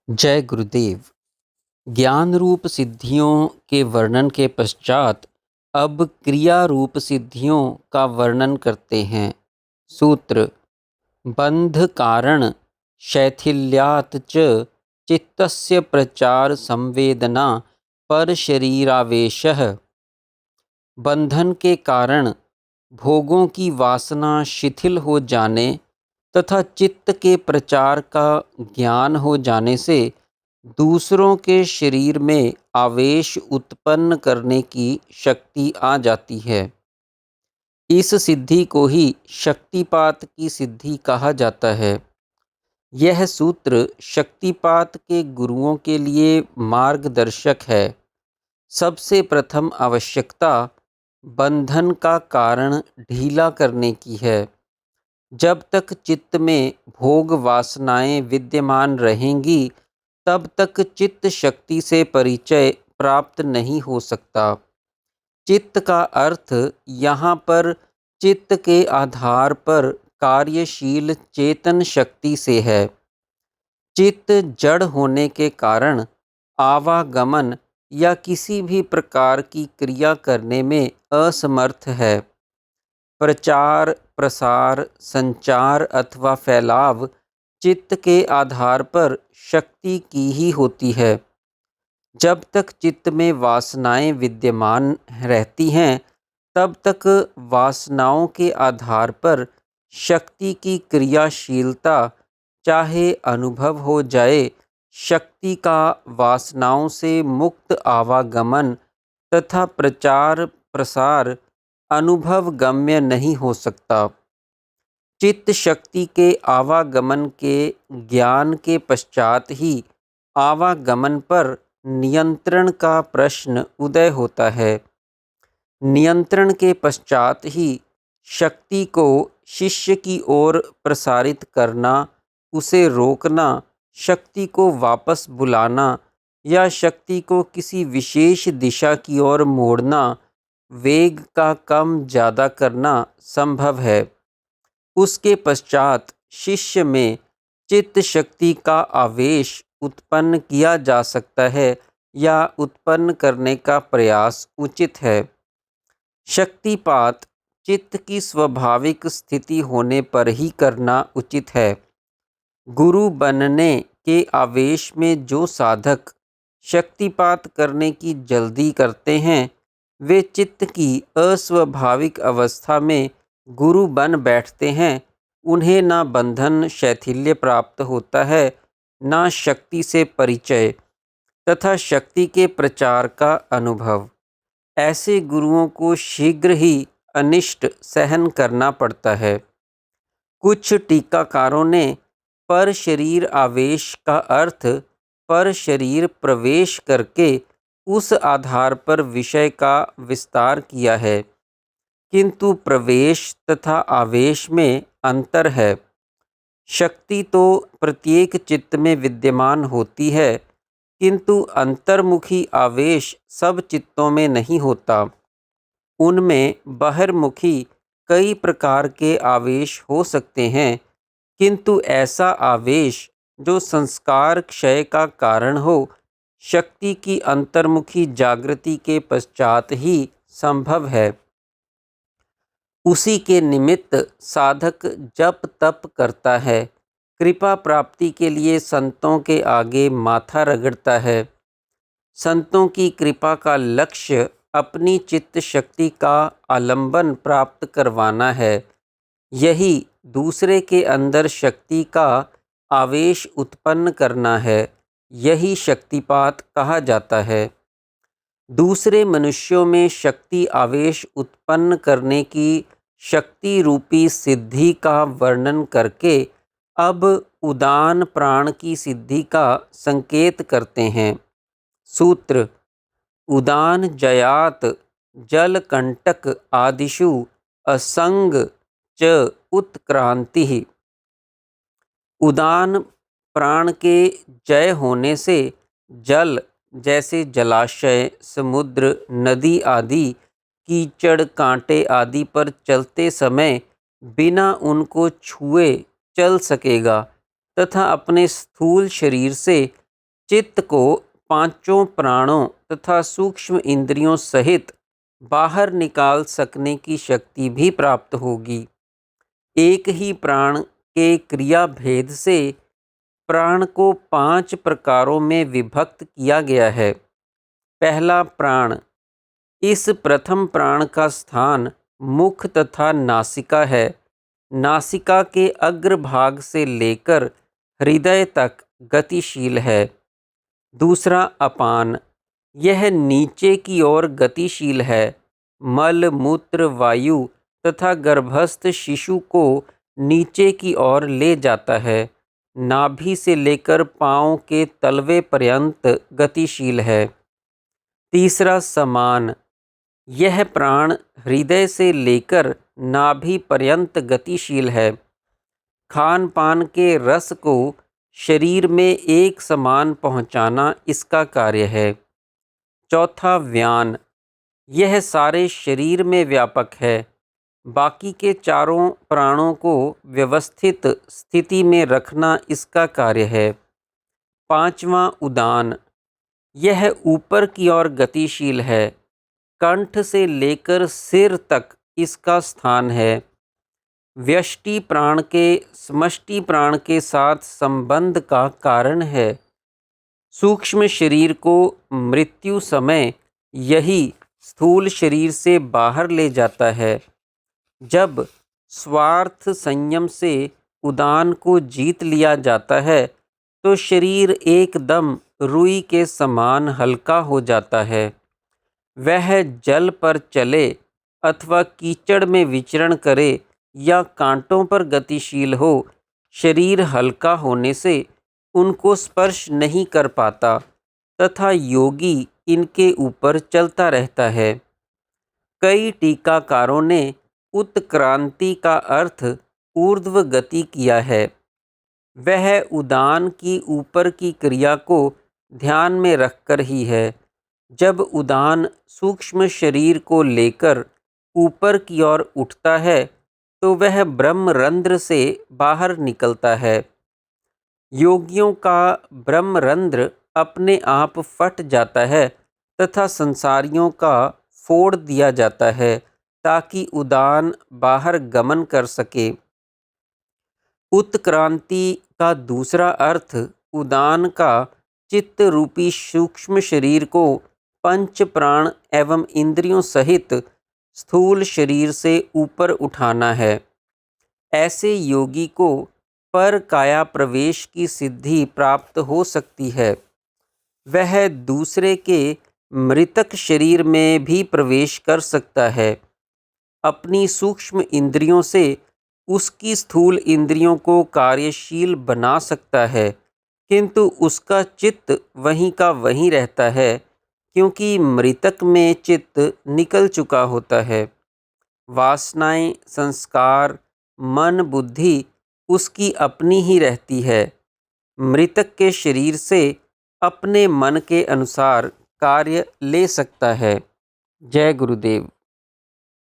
जय गुरुदेव। ज्ञान रूप सिद्धियों के वर्णन के पश्चात अब क्रिया रूप सिद्धियों का वर्णन करते हैं। सूत्र: बंध कारण शैथिल्यात् च चित्तस्य प्रचार संवेदना पर शरीरावेशः। बंधन के कारण भोगों की वासना शिथिल हो जाने तथा चित्त के प्रचार का ज्ञान हो जाने से दूसरों के शरीर में आवेश उत्पन्न करने की शक्ति आ जाती है। इस सिद्धि को ही शक्तिपात की सिद्धि कहा जाता है। यह सूत्र शक्तिपात के गुरुओं के लिए मार्गदर्शक है। सबसे प्रथम आवश्यकता बंधन का कारण ढीला करने की है। जब तक चित्त में भोग वासनाएं विद्यमान रहेंगी तब तक चित्त शक्ति से परिचय प्राप्त नहीं हो सकता। चित्त का अर्थ यहाँ पर चित्त के आधार पर कार्यशील चेतन शक्ति से है। चित्त जड़ होने के कारण आवागमन या किसी भी प्रकार की क्रिया करने में असमर्थ है। प्रचार, प्रसार, संचार अथवा फैलाव चित्त के आधार पर शक्ति की ही होती है। जब तक चित्त में वासनाएं विद्यमान रहती हैं तब तक वासनाओं के आधार पर शक्ति की क्रियाशीलता चाहे अनुभव हो जाए। शक्ति का वासनाओं से मुक्त आवागमन तथा प्रचार प्रसार अनुभव गम्य नहीं हो सकता। चित्त शक्ति के आवागमन के ज्ञान के पश्चात ही आवागमन पर नियंत्रण का प्रश्न उदय होता है। नियंत्रण के पश्चात ही शक्ति को शिष्य की ओर प्रसारित करना, उसे रोकना, शक्ति को वापस बुलाना या शक्ति को किसी विशेष दिशा की ओर मोड़ना, वेग का कम ज़्यादा करना संभव है। उसके पश्चात शिष्य में चित्त शक्ति का आवेश उत्पन्न किया जा सकता है या उत्पन्न करने का प्रयास उचित है। शक्तिपात चित्त की स्वाभाविक स्थिति होने पर ही करना उचित है। गुरु बनने के आवेश में जो साधक शक्तिपात करने की जल्दी करते हैं वे चित्त की अस्वाभाविक अवस्था में गुरु बन बैठते हैं। उन्हें ना बंधन शैथिल्य प्राप्त होता है, ना शक्ति से परिचय तथा शक्ति के प्रचार का अनुभव। ऐसे गुरुओं को शीघ्र ही अनिष्ट सहन करना पड़ता है। कुछ टीकाकारों ने पर शरीर आवेश का अर्थ पर शरीर प्रवेश करके उस आधार पर विषय का विस्तार किया है, किंतु प्रवेश तथा आवेश में अंतर है। शक्ति तो प्रत्येक चित्त में विद्यमान होती है, किंतु अंतर्मुखी आवेश सब चित्तों में नहीं होता। उनमें बहिर्मुखी कई प्रकार के आवेश हो सकते हैं, किंतु ऐसा आवेश जो संस्कार क्षय का कारण हो, शक्ति की अंतर्मुखी जागृति के पश्चात ही संभव है। उसी के निमित्त साधक जप तप करता है, कृपा प्राप्ति के लिए संतों के आगे माथा रगड़ता है। संतों की कृपा का लक्ष्य अपनी चित्त शक्ति का आलंबन प्राप्त करवाना है। यही दूसरे के अंदर शक्ति का आवेश उत्पन्न करना है। यही शक्तिपात कहा जाता है। दूसरे मनुष्यों में शक्ति आवेश उत्पन्न करने की शक्ति रूपी सिद्धि का वर्णन करके अब उदान प्राण की सिद्धि का संकेत करते हैं। सूत्र: उदान जयात जलकंटक आदिषु असंग च उत्क्रांति। उदान प्राण के जय होने से जल जैसे जलाशय, समुद्र, नदी आदि कीचड़ कांटे आदि पर चलते समय बिना उनको छुए चल सकेगा तथा अपने स्थूल शरीर से चित्त को पांचों प्राणों तथा सूक्ष्म इंद्रियों सहित बाहर निकाल सकने की शक्ति भी प्राप्त होगी। एक ही प्राण के क्रिया भेद से प्राण को 5 प्रकारों में विभक्त किया गया है। पहला प्राण। इस प्रथम प्राण का स्थान मुख तथा नासिका है। नासिका के अग्रभाग से लेकर हृदय तक गतिशील है। दूसरा अपान। यह नीचे की ओर गतिशील है। मल मूत्र वायु तथा गर्भस्थ शिशु को नीचे की ओर ले जाता है। नाभि से लेकर पांव के तलवे पर्यंत गतिशील है। तीसरा समान। यह प्राण हृदय से लेकर नाभि पर्यंत गतिशील है। खान पान के रस को शरीर में एक समान पहुंचाना इसका कार्य है। चौथा व्यान। यह सारे शरीर में व्यापक है। बाकी के चारों प्राणों को व्यवस्थित स्थिति में रखना इसका कार्य है। पांचवा उदान। यह ऊपर की ओर गतिशील है। कंठ से लेकर सिर तक इसका स्थान है। व्यष्टि प्राण के समष्टि प्राण के साथ संबंध का कारण है। सूक्ष्म शरीर को मृत्यु समय यही स्थूल शरीर से बाहर ले जाता है। जब स्वार्थ संयम से उदान को जीत लिया जाता है तो शरीर एकदम रुई के समान हल्का हो जाता है। वह जल पर चले अथवा कीचड़ में विचरण करे या कांटों पर गतिशील हो, शरीर हल्का होने से उनको स्पर्श नहीं कर पाता तथा योगी इनके ऊपर चलता रहता है। कई टीकाकारों ने उत्क्रांति का अर्थ ऊर्ध्व गति किया है। वह उदान की ऊपर की क्रिया को ध्यान में रखकर ही है। जब उदान सूक्ष्म शरीर को लेकर ऊपर की ओर उठता है तो वह ब्रह्मरंध्र से बाहर निकलता है। योगियों का ब्रह्मरंध्र अपने आप फट जाता है तथा संसारियों का फोड़ दिया जाता है ताकि उदान बाहर गमन कर सके। उत्क्रांति का दूसरा अर्थ उदान का चित्त रूपी सूक्ष्म शरीर को पंच प्राण एवं इंद्रियों सहित स्थूल शरीर से ऊपर उठाना है। ऐसे योगी को पर काया प्रवेश की सिद्धि प्राप्त हो सकती है। वह दूसरे के मृतक शरीर में भी प्रवेश कर सकता है। अपनी सूक्ष्म इंद्रियों से उसकी स्थूल इंद्रियों को कार्यशील बना सकता है, किंतु उसका चित्त वहीं का वहीं रहता है, क्योंकि मृतक में चित्त निकल चुका होता है। वासनाएं, संस्कार, मन, बुद्धि उसकी अपनी ही रहती है। मृतक के शरीर से अपने मन के अनुसार कार्य ले सकता है। जय गुरुदेव।